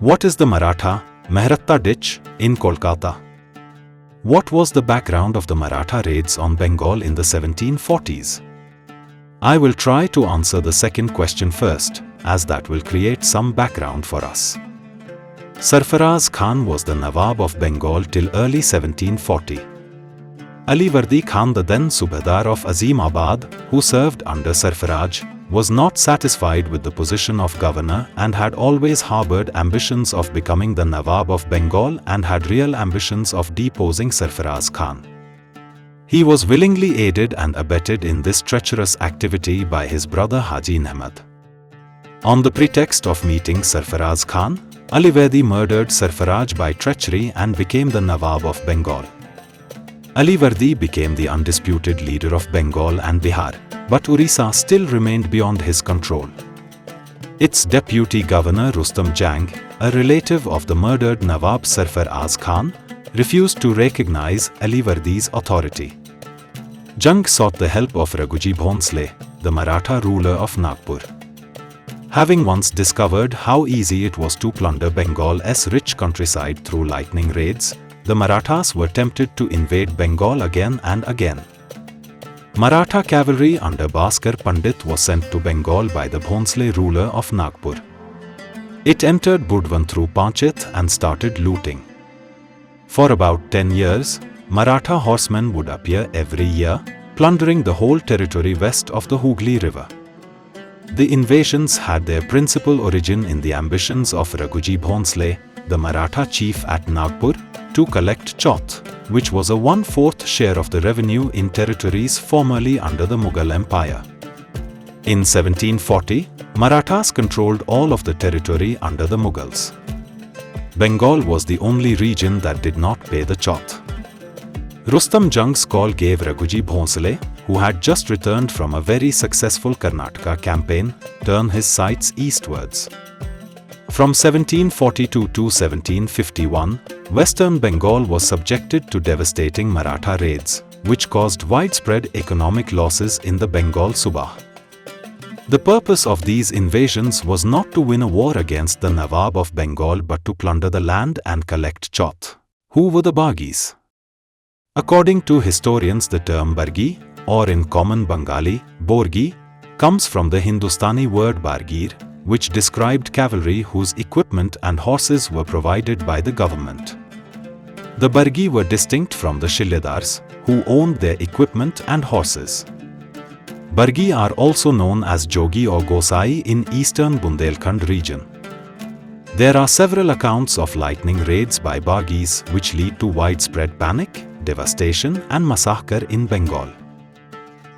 What is the Maratha Maratha ditch in Kolkata? What was the background of the Maratha raids on Bengal in the 1740s? I will try to answer the second question first, as that will create some background for us. Sarfaraz Khan was the Nawab of Bengal till early 1740. Alivardi Khan, the then Subadar of Azimabad, who served under Sarfaraz, was not satisfied with the position of governor and had always harbored ambitions of becoming the Nawab of Bengal and had real ambitions of deposing Sarfaraz Khan. He was willingly aided and abetted in this treacherous activity by his brother Haji Ahmad. On the pretext of meeting Sarfaraz Khan, Alivardi murdered Sarfaraz by treachery and became the Nawab of Bengal. Alivardi became the undisputed leader of Bengal and Bihar, but Orissa still remained beyond his control. Its deputy governor Rustam Jang, a relative of the murdered Nawab Sarfaraz Khan, refused to recognize Alivardi's authority. Jang sought the help of Raghuji Bhonsle, the Maratha ruler of Nagpur. Having once discovered how easy it was to plunder Bengal's rich countryside through lightning raids, the Marathas were tempted to invade Bengal again and again. Maratha cavalry under Bhaskar Pandit was sent to Bengal by the Bhonsle ruler of Nagpur. It entered Budwan through Panchet and started looting. For about 10 years, Maratha horsemen would appear every year, plundering the whole territory west of the Hooghly River. The invasions had their principal origin in the ambitions of Raghuji Bhonsle, the Maratha chief at Nagpur, to collect Chauth, which was a 1/4 share of the revenue in territories formerly under the Mughal Empire. In 1740, Marathas controlled all of the territory under the Mughals. Bengal was the only region that did not pay the Chauth. Rustam Jang's call gave Raghuji Bhonsle, who had just returned from a very successful Karnataka campaign, turn his sights eastwards. From 1742 to 1751, Western Bengal was subjected to devastating Maratha raids, which caused widespread economic losses in the Bengal Subah. The purpose of these invasions was not to win a war against the Nawab of Bengal but to plunder the land and collect Chauth. Who were the Bargis? According to historians, the term Bargi, or in common Bengali, Borgi, comes from the Hindustani word Bargir, which described cavalry whose equipment and horses were provided by the government. The Bargi were distinct from the Shilledars, who owned their equipment and horses. Bargi are also known as Jogi or Gosai in eastern Bundelkhand region. There are several accounts of lightning raids by Bargis which lead to widespread panic, devastation and massacre in Bengal.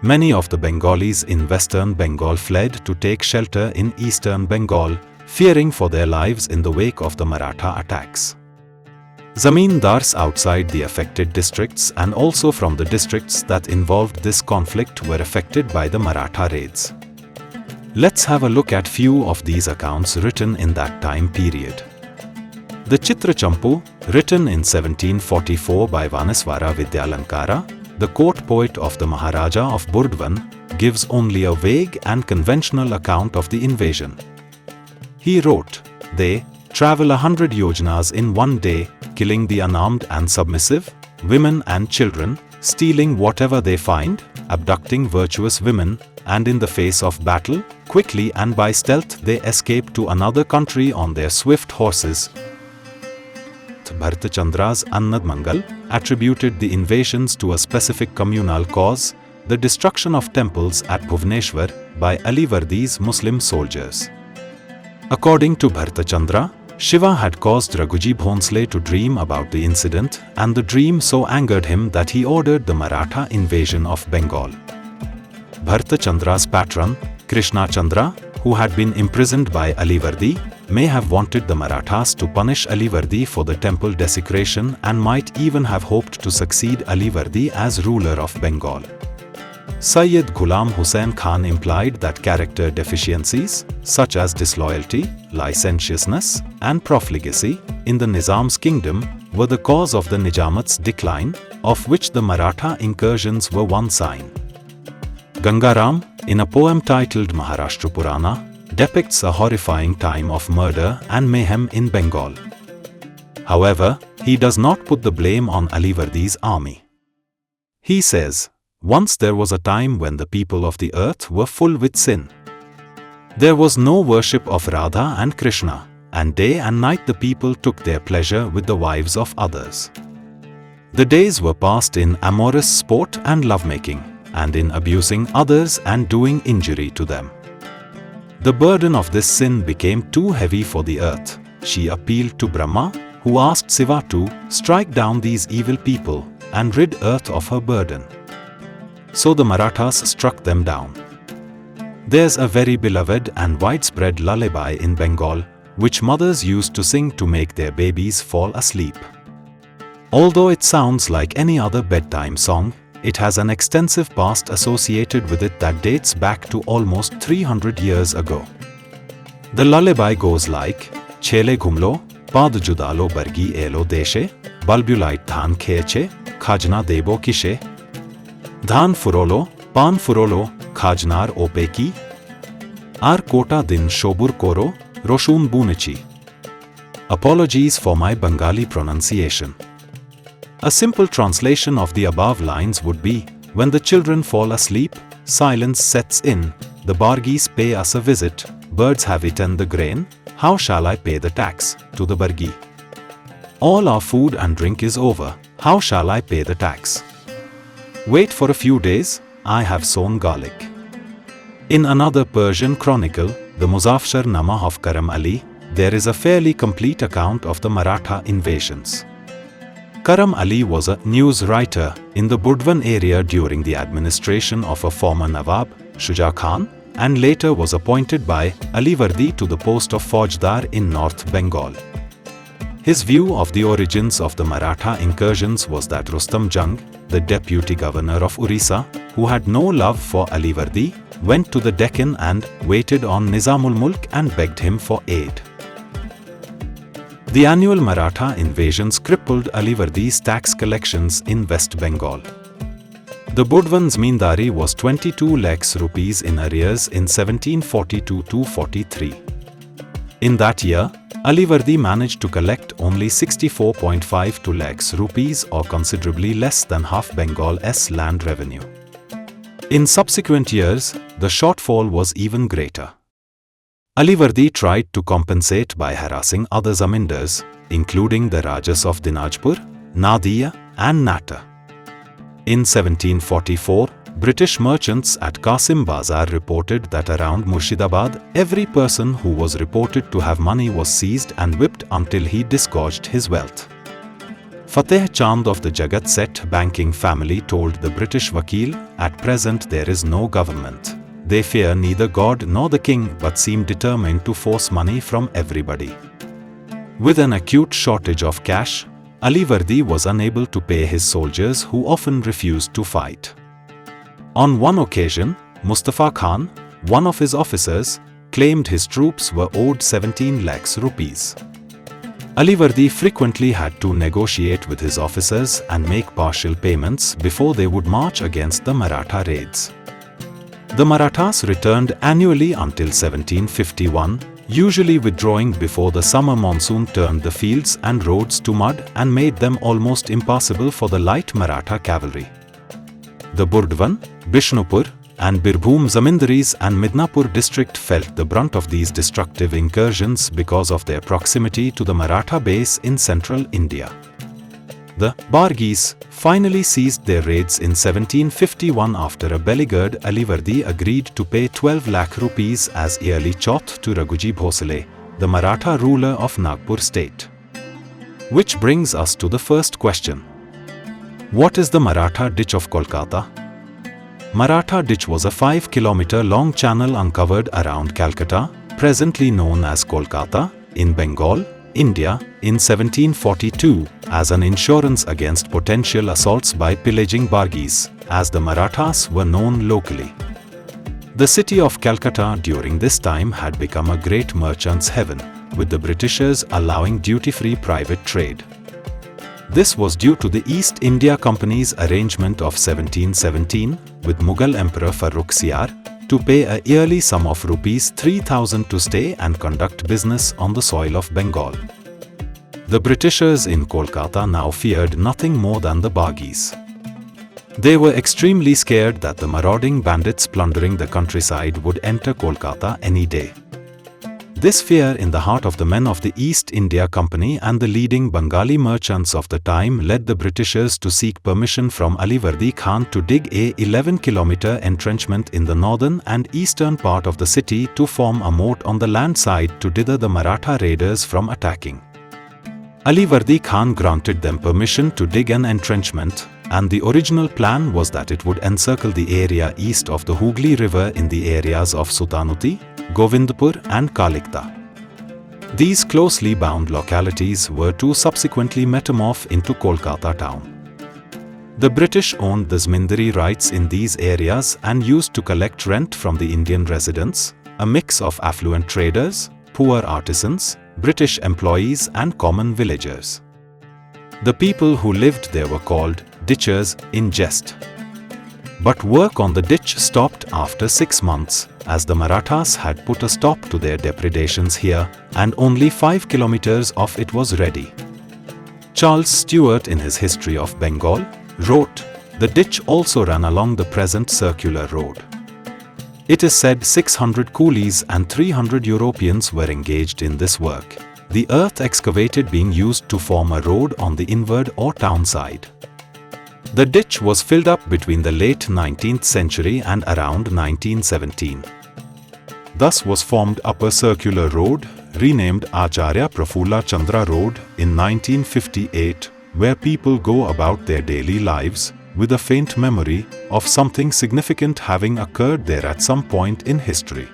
Many of the Bengalis in western Bengal fled to take shelter in eastern Bengal, fearing for their lives in the wake of the Maratha attacks. Zamindars outside the affected districts and also from the districts that involved this conflict were affected by the Maratha raids. Let's have a look at few of these accounts written in that time period. The Chitra Champu, written in 1744 by Vaneswara Vidyalankara, the court poet of the Maharaja of Burdwan, gives only a vague and conventional account of the invasion. He wrote, "They travel 100 yojanas in one day, killing the unarmed and submissive, women and children, stealing whatever they find, abducting virtuous women, and in the face of battle, quickly and by stealth they escape to another country on their swift horses." Bhartachandra's Annad Mangal attributed the invasions to a specific communal cause, the destruction of temples at Bhubaneswar by Alivardi's Muslim soldiers. According to Bhartachandra, Shiva had caused Raghuji Bhonsle to dream about the incident, and the dream so angered him that he ordered the Maratha invasion of Bengal. Bhartachandra's patron, Krishna Chandra, who had been imprisoned by Alivardi, may have wanted the Marathas to punish Alivardi for the temple desecration and might even have hoped to succeed Alivardi as ruler of Bengal. Sayyid Ghulam Hussain Khan implied that character deficiencies, such as disloyalty, licentiousness, and profligacy, in the Nizam's kingdom were the cause of the Nijamat's decline, of which the Maratha incursions were one sign. Gangaram, in a poem titled Maharashtra Purana, depicts a horrifying time of murder and mayhem in Bengal. However, he does not put the blame on Alivardi's army. He says, "Once there was a time when the people of the earth were full with sin. There was no worship of Radha and Krishna, and day and night the people took their pleasure with the wives of others. The days were passed in amorous sport and lovemaking, and in abusing others and doing injury to them. The burden of this sin became too heavy for the earth. She appealed to Brahma, who asked Shiva to strike down these evil people and rid earth of her burden. So the Marathas struck them down." There's a very beloved and widespread lullaby in Bengal, which mothers used to sing to make their babies fall asleep. Although it sounds like any other bedtime song, it has an extensive past associated with it that dates back to almost 300 years ago. The lullaby goes like, "Chele ghumlo, pad judalo bargi elo deshe, balbulite dhan kheche, khajna debo kishe. Dhan furolo, pan furolo, khajnar opeki. Ar kota din shobur koro, roshun bunichi." Apologies for my Bengali pronunciation. A simple translation of the above lines would be, "When the children fall asleep, silence sets in, the Bargis pay us a visit, birds have eaten the grain, how shall I pay the tax to the Bargi? All our food and drink is over, how shall I pay the tax? Wait for a few days, I have sown garlic." In another Persian chronicle, the Muzaffar-Nama of Karam Ali, there is a fairly complete account of the Maratha invasions. Karam Ali was a news writer in the Budwan area during the administration of a former Nawab, Shuja Khan, and later was appointed by Alivardi to the post of Faujdar in North Bengal. His view of the origins of the Maratha incursions was that Rustam Jung, the deputy governor of Orissa, who had no love for Alivardi, went to the Deccan and waited on Nizamul Mulk and begged him for aid. The annual Maratha invasions crippled Alivardi's tax collections in West Bengal. The Budwan Zamindari was 22 lakhs rupees in arrears in 1742-43. In that year, Alivardi managed to collect only 64.52 lakhs rupees, or considerably less than half Bengal's land revenue. In subsequent years, the shortfall was even greater. Alivardi tried to compensate by harassing other zamindars, including the Rajas of Dinajpur, Nadia, and Nata. In 1744, British merchants at Qasim Bazar reported that around Murshidabad, every person who was reported to have money was seized and whipped until he disgorged his wealth. Fateh Chand of the Jagat Seth banking family told the British Vakil, "At present there is no government. They fear neither God nor the king but seem determined to force money from everybody." With an acute shortage of cash, Alivardi was unable to pay his soldiers who often refused to fight. On one occasion, Mustafa Khan, one of his officers, claimed his troops were owed 17 lakhs rupees. Alivardi frequently had to negotiate with his officers and make partial payments before they would march against the Maratha raids. The Marathas returned annually until 1751, usually withdrawing before the summer monsoon turned the fields and roads to mud and made them almost impassable for the light Maratha cavalry. The Burdwan, Bishnupur, and Birbhum Zamindaris and Midnapur district felt the brunt of these destructive incursions because of their proximity to the Maratha base in central India. The Bargis finally ceased their raids in 1751 after a beleaguered Alivardi agreed to pay 12 lakh rupees as yearly chauth to Raghuji Bhosle, the Maratha ruler of Nagpur state. Which brings us to the first question. What is the Maratha ditch of Kolkata? Maratha ditch was a 5-kilometer long channel uncovered around Calcutta, presently known as Kolkata, in Bengal, India, in 1742, as an insurance against potential assaults by pillaging Bargis, as the Marathas were known locally. The city of Calcutta during this time had become a great merchant's heaven, with the Britishers allowing duty-free private trade. This was due to the East India Company's arrangement of 1717 with Mughal Emperor Farrukh Siyar, to pay a yearly sum of rupees 3,000 to stay and conduct business on the soil of Bengal. The Britishers in Kolkata now feared nothing more than the Bargis. They were extremely scared that the marauding bandits plundering the countryside would enter Kolkata any day. This fear in the heart of the men of the East India Company and the leading Bengali merchants of the time led the Britishers to seek permission from Alivardi Khan to dig a 11-kilometer entrenchment in the northern and eastern part of the city to form a moat on the land side to deter the Maratha raiders from attacking. Alivardi Khan granted them permission to dig an entrenchment, and the original plan was that it would encircle the area east of the Hooghly River in the areas of Sutanuti, Govindpur and Kalikta. These closely bound localities were to subsequently metamorph into Kolkata town. The British owned the zamindari rights in these areas and used to collect rent from the Indian residents, a mix of affluent traders, poor artisans, British employees and common villagers. The people who lived there were called ditchers in jest. But work on the ditch stopped after 6 months, as the Marathas had put a stop to their depredations here, and only 5 kilometers of it was ready. Charles Stewart, in his History of Bengal, wrote, "The ditch also ran along the present circular road." It is said 600 coolies and 300 Europeans were engaged in this work, the earth excavated being used to form a road on the inward or town side. The ditch was filled up between the late 19th century and around 1917. Thus was formed Upper Circular Road, renamed Acharya Prafulla Chandra Road in 1958, where people go about their daily lives with a faint memory of something significant having occurred there at some point in history.